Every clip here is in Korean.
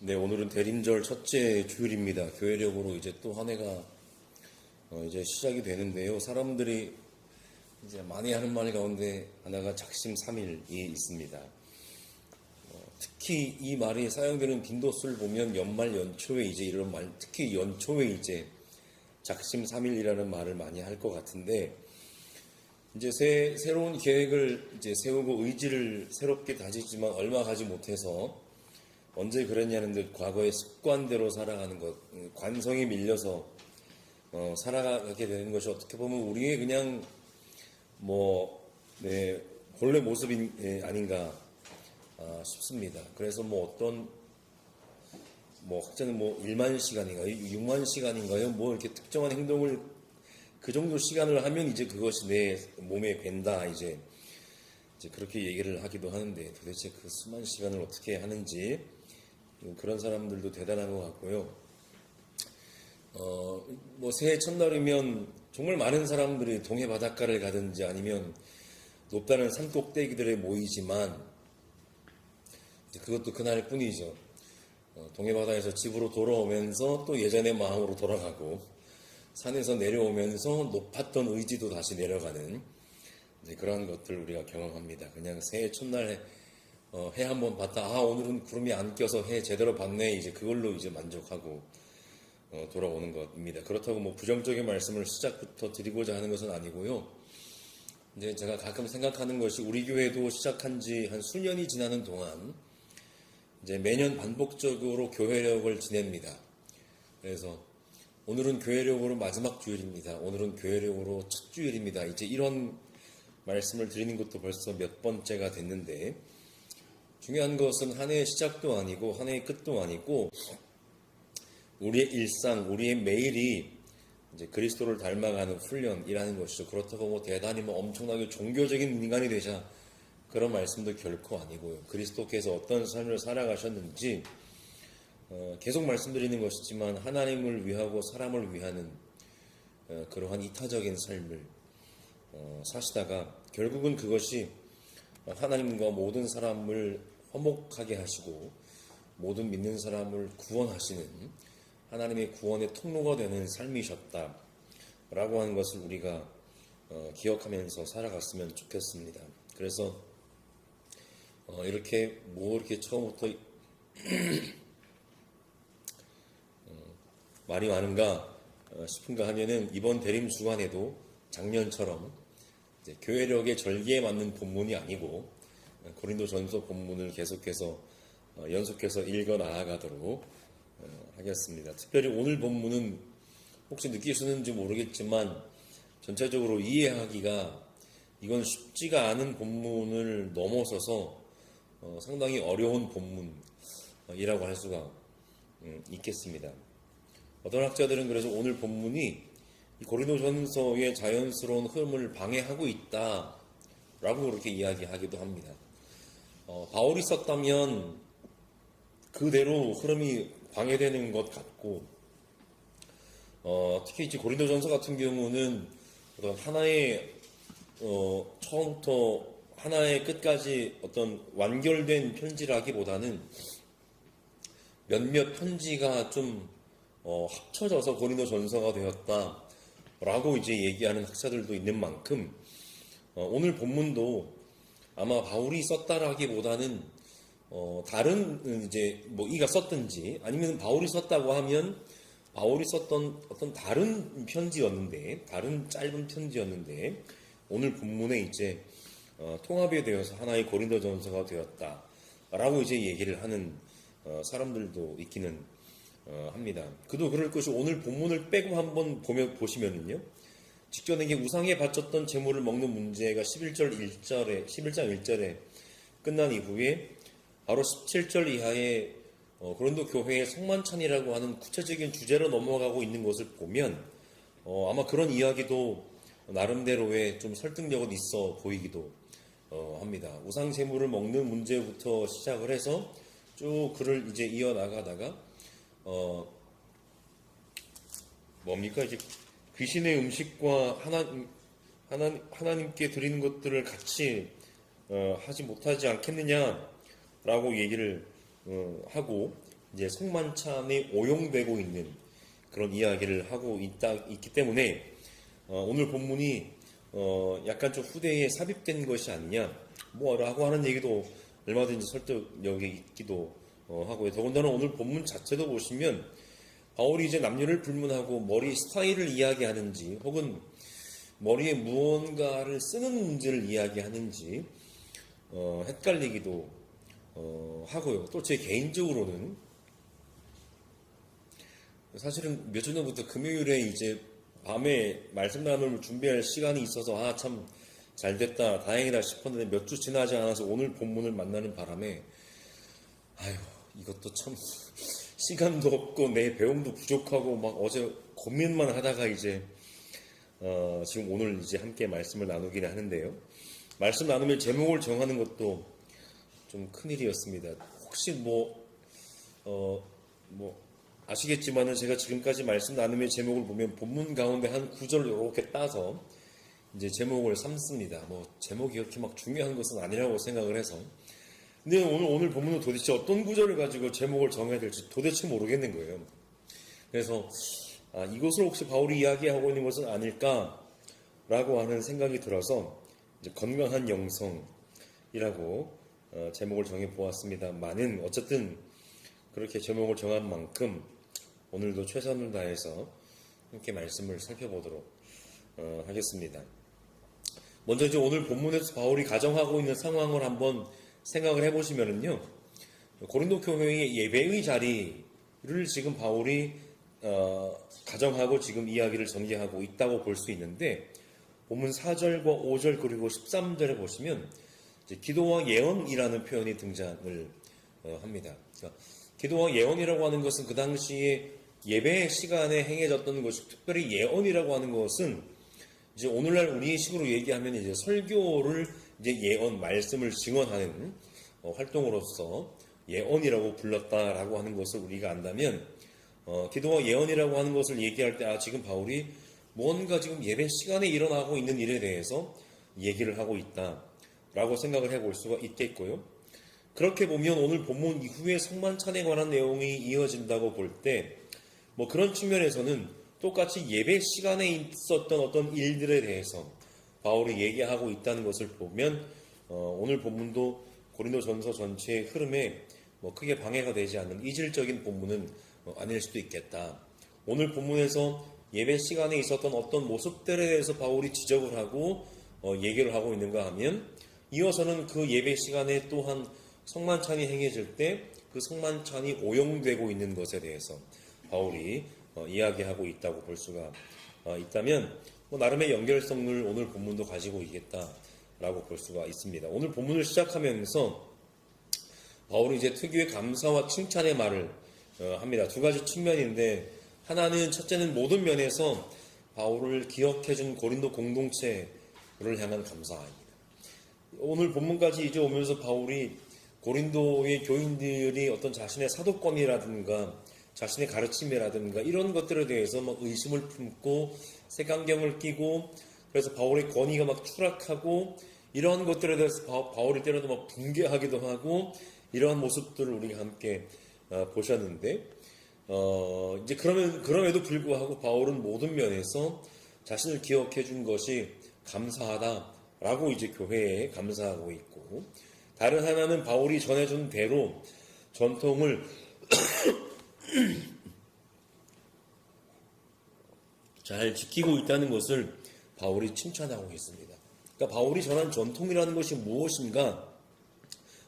네, 오늘은 대림절 첫째 주일입니다. 교회력으로 이제 또 한 해가 이제 시작이 되는데요. 사람들이 이제 많이 하는 말 가운데 하나가 작심삼일이 있습니다. 특히 이 말이 사용되는 빈도수를 보면 연말 연초에 이제 이런 말, 특히 연초에 이제 작심삼일이라는 말을 많이 할 것 같은데, 이제 새로운 계획을 이제 세우고 의지를 새롭게 다지지만 얼마 가지 못해서 언제 그랬냐는 듯 과거의 습관대로 살아가는 것, 관성에 밀려서 살아가게 되는 것이 어떻게 보면 우리의 그냥 본래 모습이 아닌가 싶습니다. 그래서 어떤 학자는 1만 시간인가요? 6만 시간인가요? 이렇게 특정한 행동을 그 정도 시간을 하면 이제 그것이 내 몸에 밴다 이제 그렇게 얘기를 하기도 하는데, 도대체 그 수만 시간을 어떻게 하는지 그런 사람들도 대단한 것 같고요. 새해 첫날이면 정말 많은 사람들이 동해 바닷가를 가든지 아니면 높다는 산 꼭대기들에 모이지만 그것도 그날 뿐이죠. 동해 바다에서 집으로 돌아오면서 또 예전의 마음으로 돌아가고, 산에서 내려오면서 높았던 의지도 다시 내려가는 그러한 것들 우리가 경험합니다. 그냥 새해 첫날 해 한번 봤다. 오늘은 구름이 안 껴서 해 제대로 봤네. 이제 그걸로 이제 만족하고 돌아오는 것입니다. 그렇다고 부정적인 말씀을 시작부터 드리고자 하는 것은 아니고요. 이제 제가 가끔 생각하는 것이, 우리 교회도 시작한 지 한 수년이 지나는 동안 이제 매년 반복적으로 교회력을 지냅니다. 그래서 오늘은 교회력으로 마지막 주일입니다. 오늘은 교회력으로 첫 주일입니다. 이제 이런 말씀을 드리는 것도 벌써 몇 번째가 됐는데, 중요한 것은 한 해의 시작도 아니고 한 해의 끝도 아니고 우리의 일상, 우리의 매일이 이제 그리스도를 닮아가는 훈련이라는 것이죠. 그렇다고 대단히 엄청나게 종교적인 인간이 되자 그런 말씀도 결코 아니고요. 그리스도께서 어떤 삶을 살아가셨는지 계속 말씀드리는 것이지만 하나님을 위하고 사람을 위하는 그러한 이타적인 삶을 사시다가 결국은 그것이 하나님과 모든 사람을 화목하게 하시고 모든 믿는 사람을 구원하시는 하나님의 구원의 통로가 되는 삶이셨다라고 하는 것을 우리가 기억하면서 살아갔으면 좋겠습니다. 그래서 이렇게 처음부터 말이 많은가 싶은가 하면은, 이번 대림 주간에도 작년처럼 이제 교회력의 절기에 맞는 본문이 아니고 고린도전서 본문을 계속해서 연속해서 읽어 나아가도록 하겠습니다. 특별히 오늘 본문은 혹시 느끼시는지 모르겠지만 전체적으로 이해하기가, 이건 쉽지가 않은 본문을 넘어서서 상당히 어려운 본문이라고 할 수가 있겠습니다. 어떤 학자들은 그래서 오늘 본문이 고린도전서의 자연스러운 흐름을 방해하고 있다라고 그렇게 이야기하기도 합니다. 바울이 썼다면 그대로 흐름이 방해되는 것 같고, 특히 이제 고린도전서 같은 경우는 어떤 하나의 처음부터 하나의 끝까지 어떤 완결된 편지라기보다는 몇몇 편지가 좀 합쳐져서 고린도전서가 되었다라고 이제 얘기하는 학자들도 있는 만큼, 오늘 본문도 아마 바울이 썼다라기보다는 다른 이제 이가 썼든지 아니면 바울이 썼다고 하면 바울이 썼던 어떤 다른 편지였는데, 다른 짧은 편지였는데 오늘 본문에 이제 통합이 되어서 하나의 고린도전서가 되었다라고 이제 얘기를 하는 사람들도 있기는 합니다. 그도 그럴 것이, 오늘 본문을 빼고 한번 보시면은요, 직전에게 우상에 바쳤던 제물을 먹는 문제가 11장 1절에 끝난 이후에 바로 17절 이하의 고린도 교회의 성만찬이라고 하는 구체적인 주제로 넘어가고 있는 것을 보면 아마 그런 이야기도 나름대로의 좀 설득력은 있어 보이기도 합니다. 우상 제물을 먹는 문제부터 시작을 해서 쭉 글을 이제 이어나가다가 이제 귀신의 음식과 하나님께 드리는 것들을 같이 하지 못하지 않겠느냐라고 얘기를 하고, 이제 성만찬에 오용되고 있는 그런 이야기를 하고 있기 때문에 오늘 본문이 약간 좀 후대에 삽입된 것이 아니냐 뭐라고 하는 얘기도 얼마든지 설득력이 있기도 하고요. 더군다나 오늘 본문 자체도 보시면 바울이 이제 남녀를 불문하고 머리 스타일을 이야기하는지 혹은 머리에 무언가를 쓰는 문제를 이야기하는지 헷갈리기도 하고요. 또 제 개인적으로는 사실은 몇 주 전부터 금요일에 이제 밤에 말씀 나눔을 준비할 시간이 있어서 참 잘됐다 다행이다 싶었는데 몇 주 지나지 않아서 오늘 본문을 만나는 바람에 이것도 참 시간도 없고 내 배움도 부족하고 막 어제 고민만 하다가 이제 지금 오늘 이제 함께 말씀을 나누긴 하는데요. 말씀 나누면 제목을 정하는 것도 좀 큰일이었습니다. 혹시 아시겠지만은 제가 지금까지 말씀 나눔의 제목을 보면 본문 가운데 한 구절을 이렇게 따서 이제 제목을 삼습니다. 제목이 그렇게 막 중요한 것은 아니라고 생각을 해서. 근데 오늘 본문은 도대체 어떤 구절을 가지고 제목을 정해야 될지 도대체 모르겠는 거예요. 그래서 이것을 혹시 바울이 이야기하고 있는 것은 아닐까라고 하는 생각이 들어서 이제 건강한 영성이라고 제목을 정해 보았습니다만은 어쨌든 그렇게 제목을 정한 만큼 오늘도 최선을 다해서 함께 말씀을 살펴보도록 하겠습니다. 먼저 이제 오늘 본문에서 바울이 가정하고 있는 상황을 한번 생각을 해보시면은요, 고린도 교회의 예배의 자리를 지금 바울이 가정하고 지금 이야기를 전개하고 있다고 볼 수 있는데, 본문 4절과 5절 그리고 13절에 보시면 이제 기도와 예언이라는 표현이 등장을 합니다. 그러니까 기도와 예언이라고 하는 것은 그 당시에 예배 시간에 행해졌던 것이, 특별히 예언이라고 하는 것은 이제 오늘날 우리 식으로 얘기하면 이제 설교를 이제 예언, 말씀을 증언하는 활동으로서 예언이라고 불렀다라고 하는 것을 우리가 안다면, 기도와 예언이라고 하는 것을 얘기할 때 지금 바울이 뭔가 지금 예배 시간에 일어나고 있는 일에 대해서 얘기를 하고 있다라고 생각을 해볼 수가 있겠고요. 그렇게 보면 오늘 본문 이후에 성만찬에 관한 내용이 이어진다고 볼 때 그런 측면에서는 똑같이 예배 시간에 있었던 어떤 일들에 대해서 바울이 얘기하고 있다는 것을 보면 오늘 본문도 고린도전서 전체의 흐름에 크게 방해가 되지 않는 이질적인 본문은 아닐 수도 있겠다. 오늘 본문에서 예배 시간에 있었던 어떤 모습들에 대해서 바울이 지적을 하고 얘기를 하고 있는가 하면, 이어서는 그 예배 시간에 또한 성만찬이 행해질 때 그 성만찬이 오용되고 있는 것에 대해서 바울이 이야기하고 있다고 볼 수가 있다면 나름의 연결성을 오늘 본문도 가지고 있겠다라고 볼 수가 있습니다. 오늘 본문을 시작하면서 바울이 이제 특유의 감사와 칭찬의 말을 합니다. 두 가지 측면인데, 하나는 첫째는 모든 면에서 바울을 기억해준 고린도 공동체를 향한 감사입니다. 오늘 본문까지 이제 오면서 바울이 고린도의 교인들이 어떤 자신의 사도권이라든가 자신의 가르침이라든가 이런 것들에 대해서 의심을 품고 색안경을 끼고, 그래서 바울의 권위가 추락하고, 이러한 것들에 대해서 바울이 때로도 붕괴하기도 하고, 이러한 모습들을 우리가 함께 보셨는데, 이제 그럼에도 불구하고 바울은 모든 면에서 자신을 기억해 준 것이 감사하다라고 이제 교회에 감사하고 있고, 다른 하나는 바울이 전해준 대로 전통을 잘 지키고 있다는 것을 바울이 칭찬하고 있습니다. 그러니까 바울이 전한 전통이라는 것이 무엇인가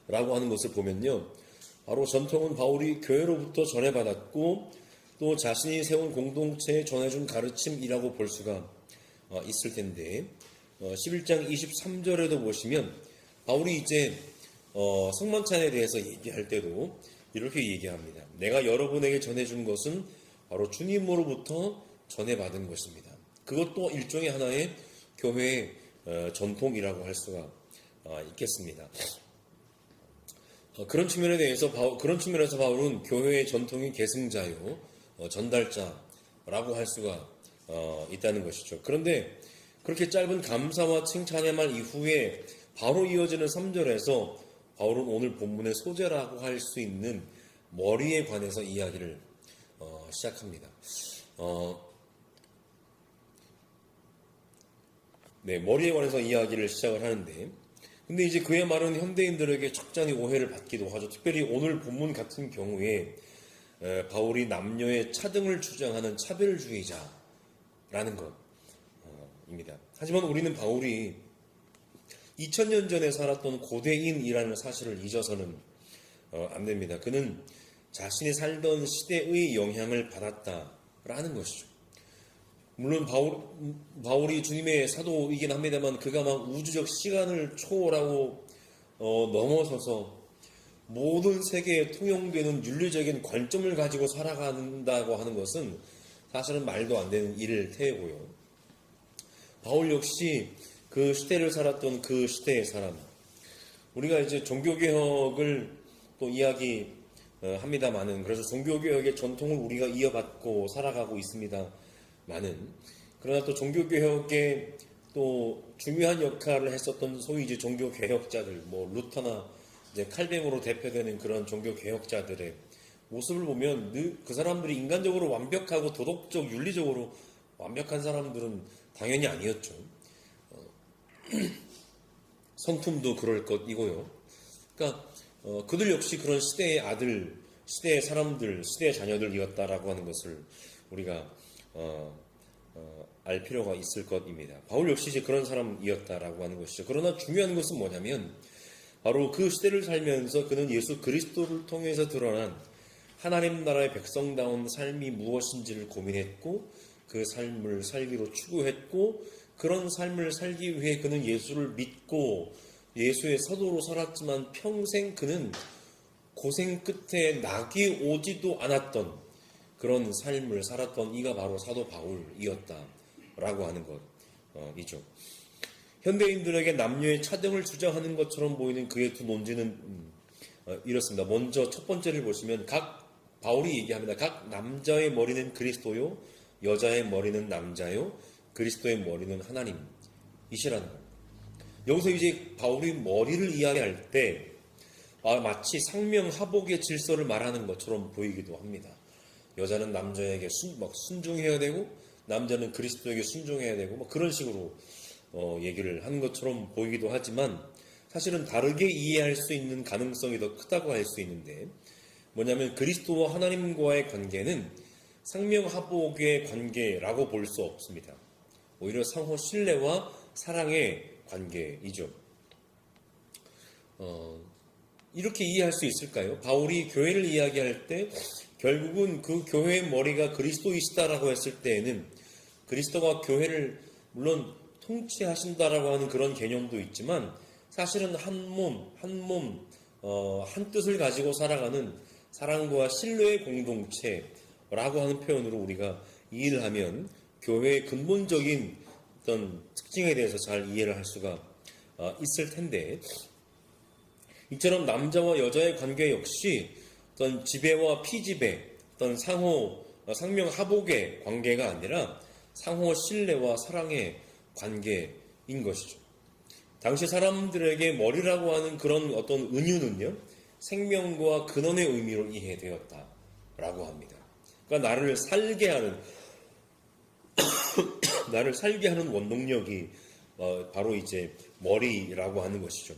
라고 하는 것을 보면요, 바로 전통은 바울이 교회로부터 전해받았고 또 자신이 세운 공동체에 전해준 가르침이라고 볼 수가 있을 텐데, 11장 23절에도 보시면 바울이 이제 성만찬에 대해서 얘기할 때도 이렇게 얘기합니다. 내가 여러분에게 전해준 것은 바로 주님으로부터 전해받은 것입니다. 그것도 일종의 하나의 교회의 전통이라고 할 수가 있겠습니다. 그런 측면에서 바울은 교회의 전통인 계승자요, 전달자라고 할 수가 있다는 것이죠. 그런데 그렇게 짧은 감사와 칭찬의 말 이후에 바로 이어지는 3절에서 바울은 오늘 본문의 소재라고 할 수 있는 머리에 관해서 이야기를 시작합니다. 네, 머리에 관해서 이야기를 시작을 하는데, 근데 이제 그의 말은 현대인들에게 적잖이 오해를 받기도 하죠. 특별히 오늘 본문 같은 경우에 바울이 남녀의 차등을 주장하는 차별주의자라는 것입니다. 하지만 우리는 바울이 2000년 전에 살았던 고대인이라는 사실을 잊어서는 안 됩니다. 그는 자신이 살던 시대의 영향을 받았다라는 것이죠. 물론 바울이 주님의 사도이긴 합니다만 그가 막 우주적 시간을 초월하고 넘어서서 모든 세계에 통용되는 윤리적인 관점을 가지고 살아간다고 하는 것은 사실은 말도 안 되는 일일 테고요. 바울 역시 그 시대를 살았던 그 시대의 사람. 우리가 이제 종교개혁을 또 이야기합니다만은, 그래서 종교개혁의 전통을 우리가 이어받고 살아가고 있습니다. 그러나 또 종교개혁에 또 중요한 역할을 했었던 소위 이제 종교개혁자들, 루터나 이제 칼뱅으로 대표되는 그런 종교개혁자들의 모습을 보면 그 사람들이 인간적으로 완벽하고 도덕적, 윤리적으로 완벽한 사람들은 당연히 아니었죠. 성품도 그럴 것이고요. 그러니까 그들 역시 그런 시대의 아들, 시대의 사람들, 시대의 자녀들이었다라고 하는 것을 우리가 알 필요가 있을 것입니다. 바울 역시 이제 그런 사람이었다라고 하는 것이죠. 그러나 중요한 것은 뭐냐면 바로 그 시대를 살면서 그는 예수 그리스도를 통해서 드러난 하나님 나라의 백성다운 삶이 무엇인지를 고민했고 그 삶을 살기로 추구했고 그런 삶을 살기 위해 그는 예수를 믿고 예수의 사도로 살았지만 평생 그는 고생 끝에 낙이 오지도 않았던 그런 삶을 살았던 이가 바로 사도 바울이었다라고 하는 것이죠. 현대인들에게 남녀의 차등을 주장하는 것처럼 보이는 그의 두 논지는 이렇습니다. 먼저 첫 번째를 보시면 바울이 얘기합니다. 각 남자의 머리는 그리스도요, 여자의 머리는 남자요, 그리스도의 머리는 하나님이시라는 겁니다. 여기서 이제 바울이 머리를 이야기할 때 마치 상명하복의 질서를 말하는 것처럼 보이기도 합니다. 여자는 남자에게 순종해야 되고 남자는 그리스도에게 순종해야 되고 그런 식으로 얘기를 하는 것처럼 보이기도 하지만 사실은 다르게 이해할 수 있는 가능성이 더 크다고 할 수 있는데, 뭐냐면 그리스도와 하나님과의 관계는 상명하복의 관계라고 볼 수 없습니다. 오히려 상호 신뢰와 사랑의 관계이죠. 이렇게 이해할 수 있을까요? 바울이 교회를 이야기할 때 결국은 그 교회의 머리가 그리스도이시다라고 했을 때에는 그리스도가 교회를 물론 통치하신다라고 하는 그런 개념도 있지만 사실은 한 뜻을 가지고 살아가는 사랑과 신뢰의 공동체라고 하는 표현으로 우리가 이해를 하면 교회의 근본적인 어떤 특징에 대해서 잘 이해를 할 수가 있을 텐데, 이처럼 남자와 여자의 관계 역시 어떤 지배와 피지배, 어떤 상명하복의 관계가 아니라 상호 신뢰와 사랑의 관계인 것이죠. 당시 사람들에게 머리라고 하는 그런 어떤 은유는요, 생명과 근원의 의미로 이해되었다라고 합니다. 그러니까 나를 살게 하는 원동력이 바로 이제 머리라고 하는 것이죠.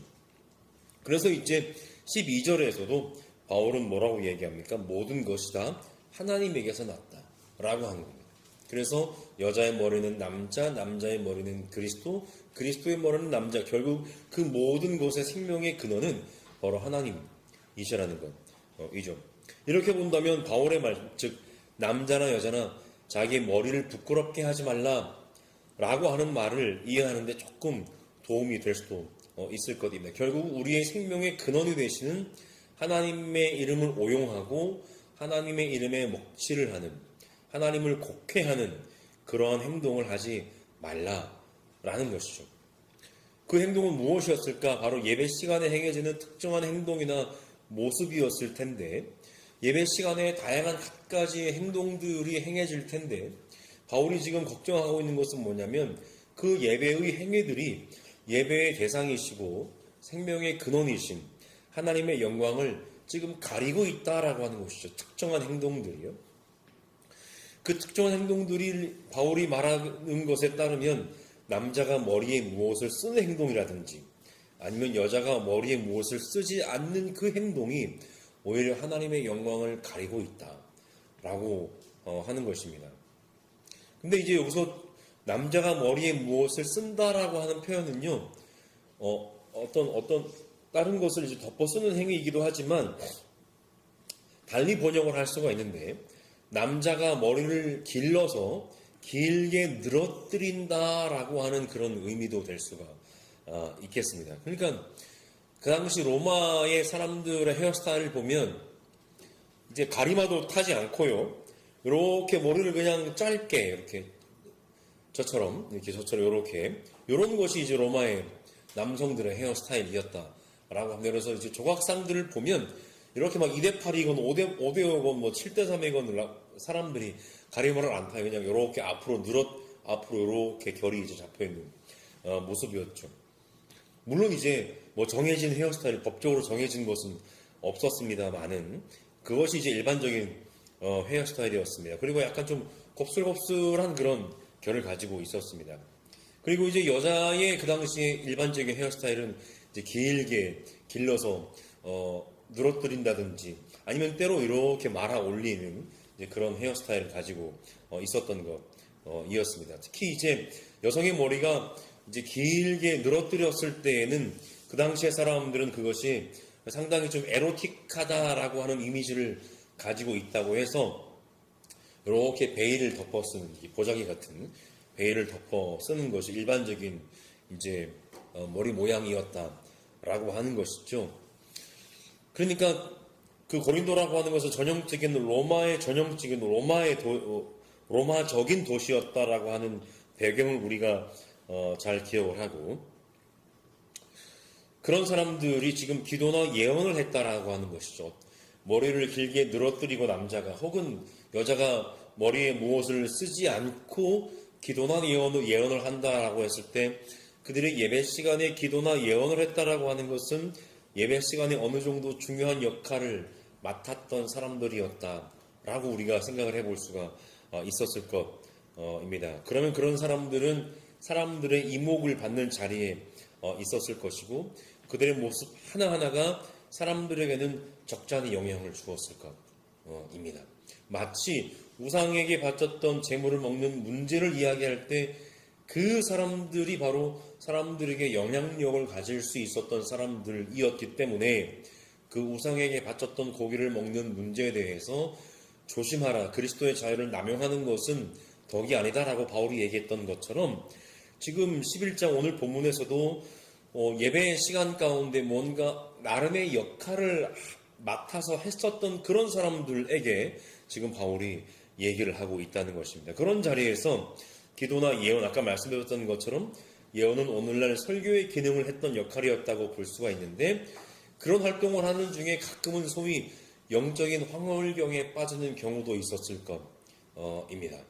그래서 이제 12절에서도 바울은 뭐라고 얘기합니까? 모든 것이 다 하나님에게서 났다라고 하는 겁니다. 그래서 여자의 머리는 남자, 남자의 머리는 그리스도, 그리스도의 머리는 남자. 결국 그 모든 것의 생명의 근원은 바로 하나님이시라는 것이죠. 이렇게 본다면 바울의 말, 즉 남자나 여자나 자기의 머리를 부끄럽게 하지 말라라고 하는 말을 이해하는데 조금 도움이 될 수도 있을 것입니다. 결국 우리의 생명의 근원이 되시는 하나님의 이름을 오용하고 하나님의 이름에 먹칠을 하는, 하나님을 곡해하는 그러한 행동을 하지 말라라는 것이죠. 그 행동은 무엇이었을까? 바로 예배 시간에 행해지는 특정한 행동이나 모습이었을 텐데, 예배 시간에 다양한 갖가지의 행동들이 행해질 텐데, 바울이 지금 걱정하고 있는 것은 뭐냐면 그 예배의 행위들이 예배의 대상이시고 생명의 근원이신 하나님의 영광을 지금 가리고 있다라고 하는 것이죠. 특정한 행동들이요. 그 특정한 행동들이 바울이 말하는 것에 따르면 남자가 머리에 무엇을 쓰는 행동이라든지 아니면 여자가 머리에 무엇을 쓰지 않는 그 행동이 오히려 하나님의 영광을 가리고 있다라고 하는 것입니다. 근데 이제 여기서 남자가 머리에 무엇을 쓴다라고 하는 표현은요, 어떤 다른 것을 이제 덮어 쓰는 행위이기도 하지만 달리 번역을 할 수가 있는데, 남자가 머리를 길러서 길게 늘어뜨린다라고 하는 그런 의미도 될 수가 있겠습니다. 그러니까 그 당시 로마의 사람들의 헤어스타일을 보면 이제 가리마도 타지 않고요, 이렇게 머리를 그냥 짧게 이렇게 저처럼 이렇게 이런 것이 이제 로마의 남성들의 헤어스타일이었다라고 합니다. 그래서 이제 조각상들을 보면 이렇게 막 2대8이건 5대5건 뭐 7대3이건 사람들이 가리마를 안 타요. 그냥 이렇게 앞으로 이렇게 결이 이제 잡혀 있는 모습이었죠. 물론 이제 뭐 정해진 헤어스타일, 법적으로 정해진 것은 없었습니다만은 그것이 이제 일반적인 헤어스타일이었습니다. 그리고 약간 좀 곱슬곱슬한 그런 결을 가지고 있었습니다. 그리고 이제 여자의 그 당시에 일반적인 헤어스타일은 이제 길게 길러서 늘어뜨린다든지 아니면 때로 이렇게 말아 올리는 이제 그런 헤어스타일을 가지고 있었던 것이었습니다. 특히 이제 여성의 머리가 이제 길게 늘어뜨렸을 때에는 그 당시의 사람들은 그것이 상당히 좀 에로틱하다라고 하는 이미지를 가지고 있다고 해서 이렇게 베일을 덮어 쓰는, 보자기 같은 베일을 덮어 쓰는 것이 일반적인 이제 머리 모양이었다라고 하는 것이죠. 그러니까 그 고린도라고 하는 것은 전형적인 로마적인 도시였다라고 하는 배경을 우리가 잘 기억을 하고, 그런 사람들이 지금 기도나 예언을 했다라고 하는 것이죠. 머리를 길게 늘어뜨리고 남자가 혹은 여자가 머리에 무엇을 쓰지 않고 기도나 예언을 한다라고 했을 때 그들의 예배 시간에 기도나 예언을 했다라고 하는 것은 예배 시간에 어느 정도 중요한 역할을 맡았던 사람들이었다라고 우리가 생각을 해볼 수가 있었을 것입니다. 그러면 그런 사람들은 사람들의 이목을 받는 자리에 있었을 것이고 그들의 모습 하나하나가 사람들에게는 적잖이 영향을 주었을 것입니다. 마치 우상에게 바쳤던 재물을 먹는 문제를 이야기할 때 그 사람들이 바로 사람들에게 영향력을 가질 수 있었던 사람들이었기 때문에 그 우상에게 바쳤던 고기를 먹는 문제에 대해서 조심하라, 그리스도의 자유를 남용하는 것은 덕이 아니다라고 바울이 얘기했던 것처럼 지금 11장 오늘 본문에서도 예배 시간 가운데 뭔가 나름의 역할을 맡아서 했었던 그런 사람들에게 지금 바울이 얘기를 하고 있다는 것입니다. 그런 자리에서 기도나 예언, 아까 말씀드렸던 것처럼 예언은 오늘날 설교의 기능을 했던 역할이었다고 볼 수가 있는데 그런 활동을 하는 중에 가끔은 소위 영적인 황홀경에 빠지는 경우도 있었을 것입니다.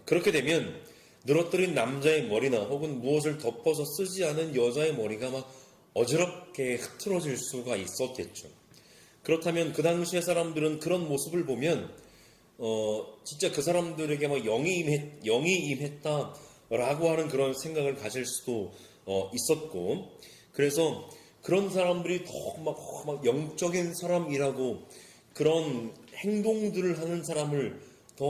그렇게 되면 늘어뜨린 남자의 머리나 혹은 무엇을 덮어서 쓰지 않은 여자의 머리가 막 어지럽게 흐트러질 수가 있었겠죠. 그렇다면 그 당시의 사람들은 그런 모습을 보면 진짜 그 사람들에게 막 영이 임했다라고 하는 그런 생각을 가질 수도 있었고, 그래서 그런 사람들이 더 막 영적인 사람이라고 그런 행동들을 하는 사람을 더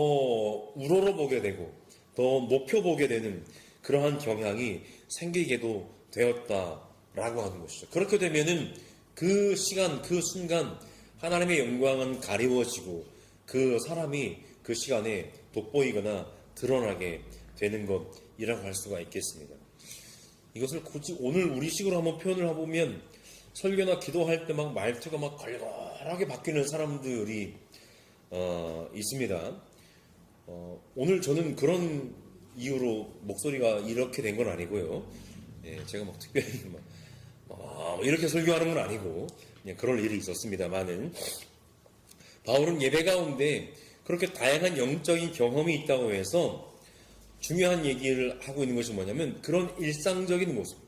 우러러보게 되고 더 높여보게 되는 그러한 경향이 생기게도 되었다라고 하는 것이죠. 그렇게 되면은 그 시간, 그 순간 하나님의 영광은 가리워지고 그 사람이 그 시간에 돋보이거나 드러나게 되는 것이라고 할 수가 있겠습니다. 이것을 굳이 오늘 우리식으로 한번 표현을 해보면 설교나 기도할 때 막 말투가 막 걸걸하게 바뀌는 사람들이 있습니다. 오늘 저는 그런 이유로 목소리가 이렇게 된 건 아니고요. 제가 막 특별히 이렇게 설교하는 건 아니고 그냥 그럴 일이 있었습니다만은 바울은 예배 가운데 그렇게 다양한 영적인 경험이 있다고 해서 중요한 얘기를 하고 있는 것이 뭐냐면 그런 일상적인 모습,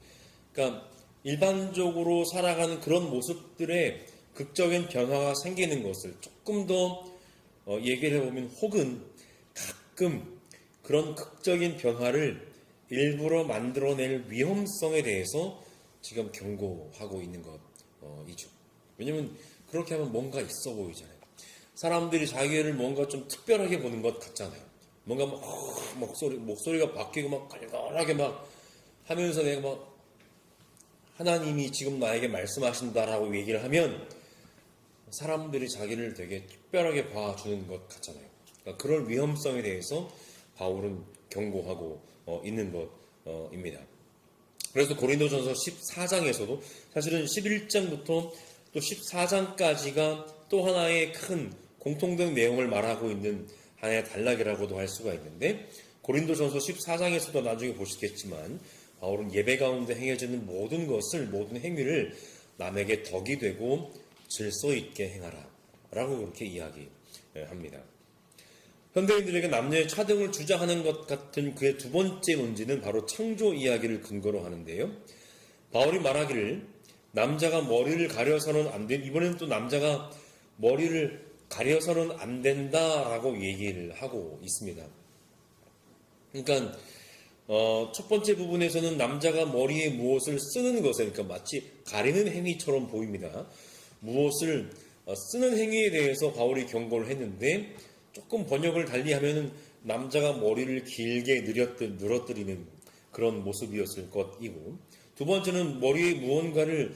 그러니까 일반적으로 살아가는 그런 모습들의 극적인 변화가 생기는 것을 조금 더 얘기를 해보면, 혹은 가끔 그런 극적인 변화를 일부러 만들어낼 위험성에 대해서 지금 경고하고 있는 것이죠. 왜냐면 그렇게 하면 뭔가 있어 보이잖아요. 사람들이 자기를 뭔가 좀 특별하게 보는 것 같잖아요. 뭔가 막 목소리가 바뀌고 막 갈갈하게 막 하면서 내가 막 하나님이 지금 나에게 말씀하신다라고 얘기를 하면 사람들이 자기를 되게 특별하게 봐주는 것 같잖아요. 그러니까 그런 위험성에 대해서 바울은 경고하고 있는 것입니다. 그래서 고린도전서 14장에서도 사실은 11장부터 또 14장까지가 또 하나의 큰 공통된 내용을 말하고 있는 하나의 단락이라고도 할 수가 있는데, 고린도전서 14장에서도 나중에 보시겠지만 바울은 예배 가운데 행해지는 모든 행위를 남에게 덕이 되고 질서 있게 행하라 라고 그렇게 이야기합니다. 현대인들에게 남녀의 차등을 주장하는 것 같은 그의 두 번째 논지는 바로 창조 이야기를 근거로 하는데요. 바울이 말하기를 남자가 머리를 가려서는 안 된, 이번에는 또 남자가 머리를 가려서는 안 된다라고 얘기를 하고 있습니다. 그러니까 첫 번째 부분에서는 남자가 머리에 무엇을 쓰는 것을, 그러니까 마치 가리는 행위처럼 보입니다. 무엇을 쓰는 행위에 대해서 바울이 경고를 했는데, 조금 번역을 달리하면은 남자가 머리를 길게 늘어뜨리는 그런 모습이었을 것이고, 두 번째는 머리에 무언가를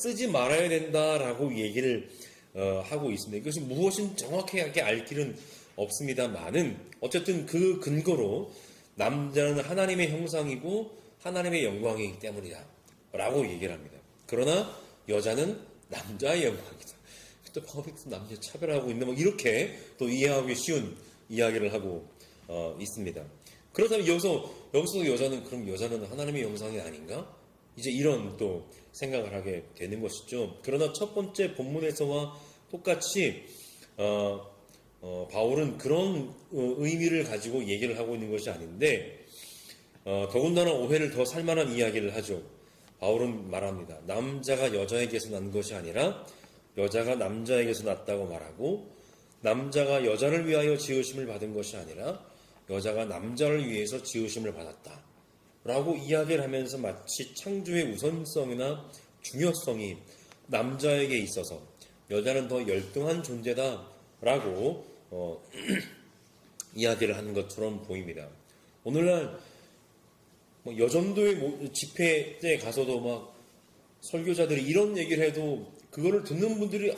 쓰지 말아야 된다라고 얘기를 하고 있습니다. 이것이 무엇인 정확하게 알 길은 없습니다만은 어쨌든 그 근거로 남자는 하나님의 형상이고 하나님의 영광이기 때문이다 라고 얘기를 합니다. 그러나 여자는 남자의 영광이다. 또 바울이 남녀 차별하고 있는 뭐 이렇게 또 이해하기 쉬운 이야기를 하고 있습니다. 그렇다면 여기서도 여자는, 그럼 여자는 하나님의 영상이 아닌가? 이제 이런 또 생각을 하게 되는 것이죠. 그러나 첫 번째 본문에서와 똑같이 바울은 그런 의미를 가지고 얘기를 하고 있는 것이 아닌데, 더군다나 오해를 더 살만한 이야기를 하죠. 바울은 말합니다. 남자가 여자에게서 난 것이 아니라 여자가 남자에게서 났다고 말하고, 남자가 여자를 위하여 지으심을 받은 것이 아니라 여자가 남자를 위해서 지으심을 받았다 라고 이야기를 하면서 마치 창조의 우선성이나 중요성이 남자에게 있어서 여자는 더 열등한 존재다 라고 이야기를 하는 것처럼 보입니다. 오늘날 여전도의 집회 때 가서도 막 설교자들이 이런 얘기를 해도 그거를 듣는 분들이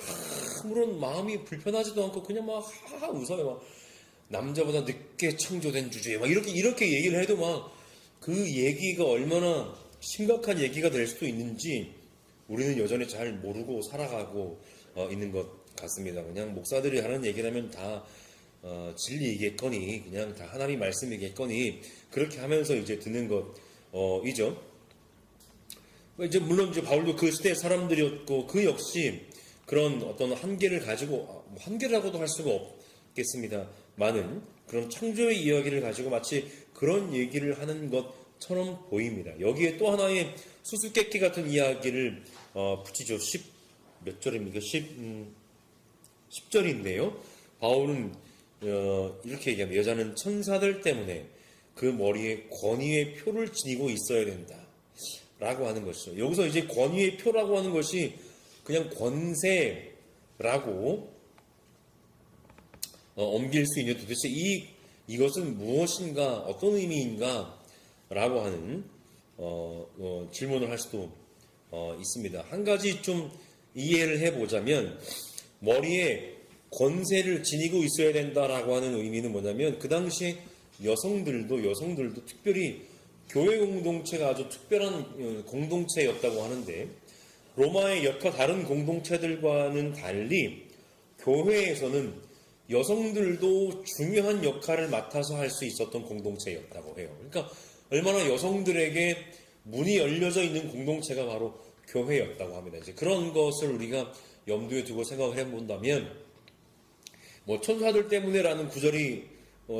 아무런 마음이 불편하지도 않고 그냥 막 웃어요. 막 남자보다 늦게 창조된 주제에 막 이렇게 얘기를 해도 막 그 얘기가 얼마나 심각한 얘기가 될 수도 있는지 우리는 여전히 잘 모르고 살아가고 있는 것 같습니다. 그냥 목사들이 하는 얘기라면 다 진리이겠거니, 그냥 다 하나님 말씀이겠거니 그렇게 하면서 이제 듣는 것이죠. 이제 물론 이제 바울도 그 시대의 사람들이었고 그 역시 그런 어떤 한계를 가지고, 한계라고도 할 수가 없겠습니다만은 그런 창조의 이야기를 가지고 마치 그런 얘기를 하는 것처럼 보입니다. 여기에 또 하나의 수수께끼 같은 이야기를 붙이죠. 몇 절입니까? 10절인데요. 바울은 이렇게 얘기합니다. 여자는 천사들 때문에 그 머리에 권위의 표를 지니고 있어야 된다 라고 하는 것이죠. 여기서 이제 권위의 표라고 하는 것이 그냥 권세라고 옮길 수 있는, 도대체 이것은 무엇인가, 어떤 의미인가 라고 하는 질문을 할 수도 있습니다. 한 가지 좀 이해를 해보자면, 머리에 권세를 지니고 있어야 된다라고 하는 의미는 뭐냐면, 그 당시에 여성들도 특별히 교회 공동체가 아주 특별한 공동체였다고 하는데, 로마의 여타 다른 공동체들과는 달리 교회에서는 여성들도 중요한 역할을 맡아서 할 수 있었던 공동체였다고 해요. 그러니까 얼마나 여성들에게 문이 열려져 있는 공동체가 바로 교회였다고 합니다. 이제 그런 것을 우리가 염두에 두고 생각을 해본다면, 뭐 천사들 때문에라는 구절이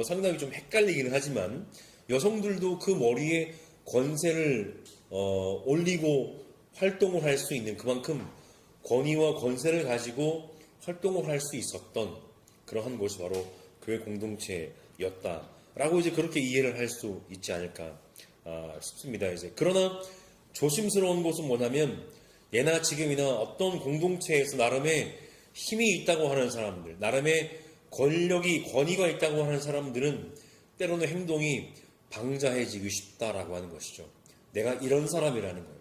상당히 좀 헷갈리기는 하지만, 여성들도 그 머리에 권세를 올리고 활동을 할 수 있는, 그만큼 권위와 권세를 가지고 활동을 할 수 있었던 그러한 것이 바로 교회 공동체였다라고 이제 그렇게 이해를 할 수 있지 않을까 싶습니다. 이제 그러나 조심스러운 것은 뭐냐면, 예나 지금이나 어떤 공동체에서 나름의 힘이 있다고 하는 사람들, 나름의 권위가 있다고 하는 사람들은 때로는 행동이 방자해지기 쉽다라고 하는 것이죠. 내가 이런 사람이라는 거예요.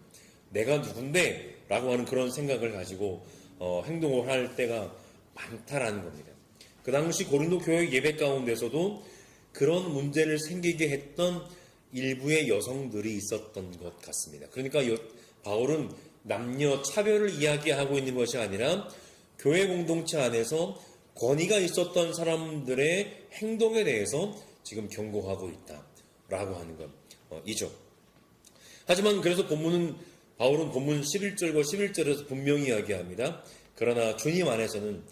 내가 누군데? 라고 하는 그런 생각을 가지고 행동을 할 때가 많다라는 겁니다. 그 당시 고린도 교회 예배 가운데서도 그런 문제를 생기게 했던 일부의 여성들이 있었던 것 같습니다. 그러니까 바울은 남녀 차별을 이야기하고 있는 것이 아니라 교회 공동체 안에서 권위가 있었던 사람들의 행동에 대해서 지금 경고하고 있다라고 하는 것이죠. 하지만 그래서 바울은 본문 11절과 11절에서 분명히 이야기합니다. 그러나 주님 안에서는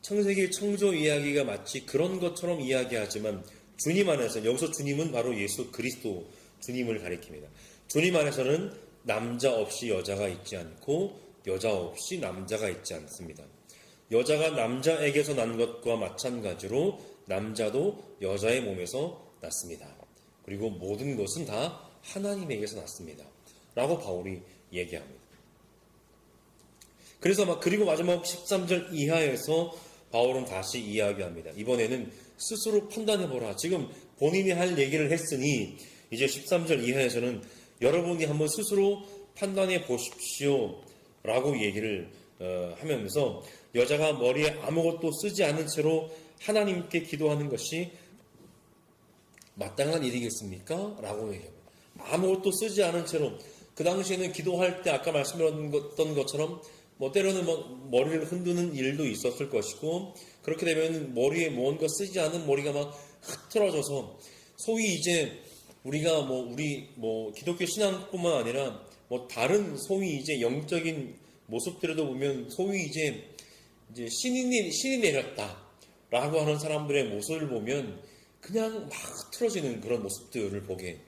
창세기 창조 이야기가 마치 그런 것처럼 이야기하지만 주님 안에서는, 여기서 주님은 바로 예수 그리스도 주님을 가리킵니다. 주님 안에서는 남자 없이 여자가 있지 않고 여자 없이 남자가 있지 않습니다. 여자가 남자에게서 난 것과 마찬가지로 남자도 여자의 몸에서 났습니다. 그리고 모든 것은 다 하나님에게서 났습니다. 라고 바울이 얘기합니다. 그래서 그리고 마지막 13절 이하에서 바울은 다시 이야기합니다. 이번에는 스스로 판단해보라. 지금 본인이 할 얘기를 했으니 이제 13절 이하에서는 여러분이 한번 스스로 판단해 보십시오 라고 얘기를 하면서, 여자가 머리에 아무것도 쓰지 않은 채로 하나님께 기도하는 것이 마땅한 일이겠습니까? 라고 얘기합니다. 아무것도 쓰지 않은 채로, 그 당시에는 기도할 때 아까 말씀드렸던 것처럼 때로는 머리를 흔드는 일도 있었을 것이고, 그렇게 되면 머리에 뭔가 쓰지 않은 머리가 막 흐트러져서, 소위 이제 우리가 우리 기독교 신앙뿐만 아니라 다른 소위 이제 영적인 모습들에도 보면 소위 이제 신이 내렸다라고 하는 사람들의 모습을 보면 그냥 막 흐트러지는 그런 모습들을 보게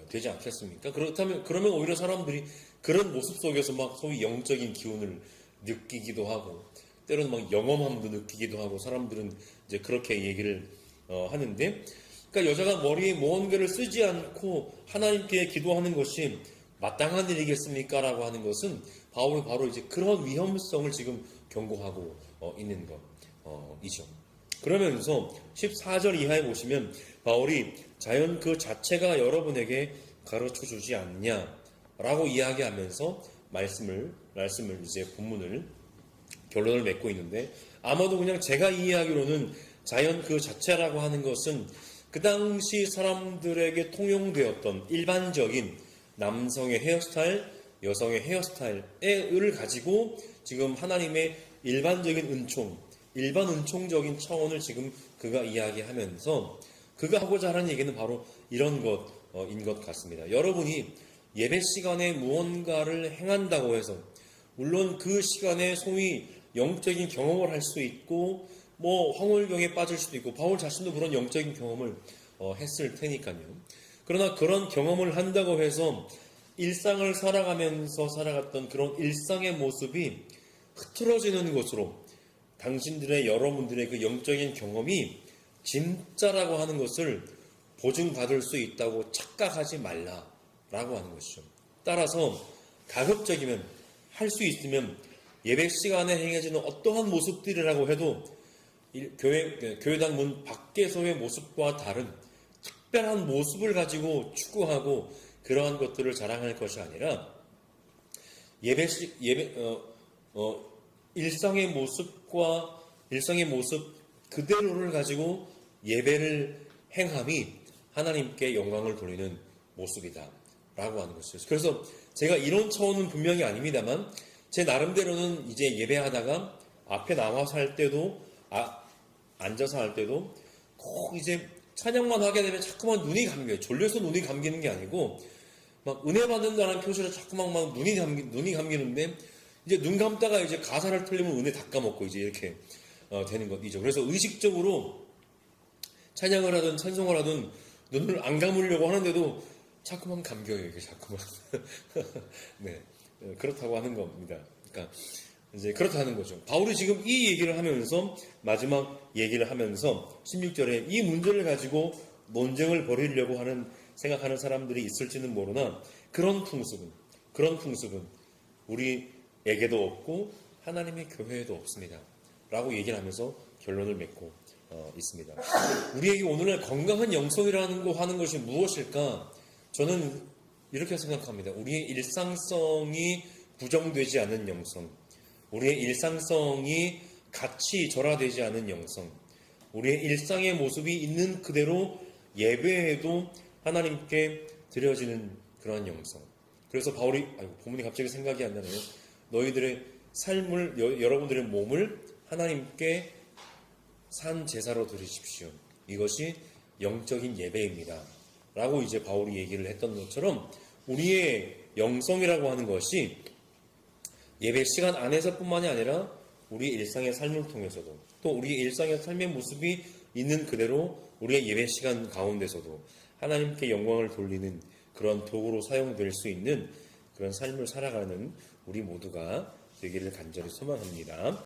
되지 않겠습니까? 그러면 오히려 사람들이 그런 모습 속에서 막 소위 영적인 기운을 느끼기도 하고, 때로는 막 영험함도 느끼기도 하고, 사람들은 이제 그렇게 얘기를 하는데, 그러니까 여자가 머리에 무언가를 쓰지 않고 하나님께 기도하는 것이 마땅한 일이겠습니까? 라고 하는 것은 바울이 바로 이제 그런 위험성을 지금 경고하고 있는 것이죠. 그러면서 14절 이하에 보시면 바울이 자연 그 자체가 여러분에게 가르쳐 주지 않냐 라고 이야기하면서 말씀을 이제 본문을 결론을 맺고 있는데, 아마도 그냥 제가 이해하기로는 자연 그 자체라고 하는 것은 그 당시 사람들에게 통용되었던 일반적인 남성의 헤어스타일, 여성의 헤어스타일을 가지고 지금 하나님의 일반 은총적인 차원을 지금 그가 이야기하면서 그가 하고자 하는 얘기는 바로 이런 것인 것 같습니다. 여러분이 예배 시간에 무언가를 행한다고 해서, 물론 그 시간에 소위 영적인 경험을 할 수 있고 황홀경에 빠질 수도 있고, 바울 자신도 그런 영적인 경험을 했을 테니까요. 그러나 그런 경험을 한다고 해서 일상을 살아가면서 살아갔던 그런 일상의 모습이 흐트러지는 것으로 여러분들의 그 영적인 경험이 진짜라고 하는 것을 보증받을 수 있다고 착각하지 말라라고 하는 것이죠. 따라서 가급적이면, 할 수 있으면 예배 시간에 행해지는 어떠한 모습들이라고 해도 교회당 문 밖에서의 모습과 다른 특별한 모습을 가지고 추구하고 그러한 것들을 자랑할 것이 아니라 일상의 모습 그대로를 가지고 예배를 행함이 하나님께 영광을 돌리는 모습이다 라고 하는 것이죠. 그래서 제가 이런 차원은 분명히 아닙니다만, 제 나름대로는 이제 예배하다가 앞에 나와서 할 때도 앉아서 할 때도 꼭 이제 찬양만 하게 되면 자꾸만 눈이 감겨요. 졸려서 눈이 감기는 게 아니고 막 은혜 받는다는 표시로 자꾸만 막 눈이 감기는데, 이제 눈 감다가 이제 가사를 틀리면 은혜 다 까먹고 이제 이렇게 되는 것이죠. 그래서 의식적으로 찬양을 하든 찬송을 하든 눈을 안 감으려고 하는데도 자꾸만 감겨요. 이게 자꾸만. 네. 그렇다고 하는 겁니다. 그러니까 이제 그렇다는 거죠. 바울이 지금 이 얘기를 하면서 마지막 얘기를 하면서 16절에 이 문제를 가지고 논쟁을 벌이려고 생각하는 사람들이 있을지는 모르나 그런 풍습은 우리에게도 없고 하나님의 교회에도 없습니다. 라고 얘기를 하면서 결론을 맺고 있습니다. 우리에게 오늘날 건강한 영성이라는 거 하는 것이 무엇일까? 저는 이렇게 생각합니다. 우리의 일상성이 부정되지 않은 영성, 우리의 일상성이 같이 절하되지 않은 영성, 우리의 일상의 모습이 있는 그대로 예배에도 하나님께 드려지는 그런 영성. 그래서 바울이 본문이 갑자기 생각이 안 나네요. 너희들의 삶을 여러분들의 몸을 하나님께 산 제사로 드리십시오. 이것이 영적인 예배입니다. 라고 이제 바울이 얘기를 했던 것처럼 우리의 영성이라고 하는 것이 예배 시간 안에서뿐만이 아니라 우리의 일상의 삶을 통해서도 또 우리의 일상의 삶의 모습이 있는 그대로 우리의 예배 시간 가운데서도 하나님께 영광을 돌리는 그런 도구로 사용될 수 있는 그런 삶을 살아가는 우리 모두가 되기를 간절히 소망합니다.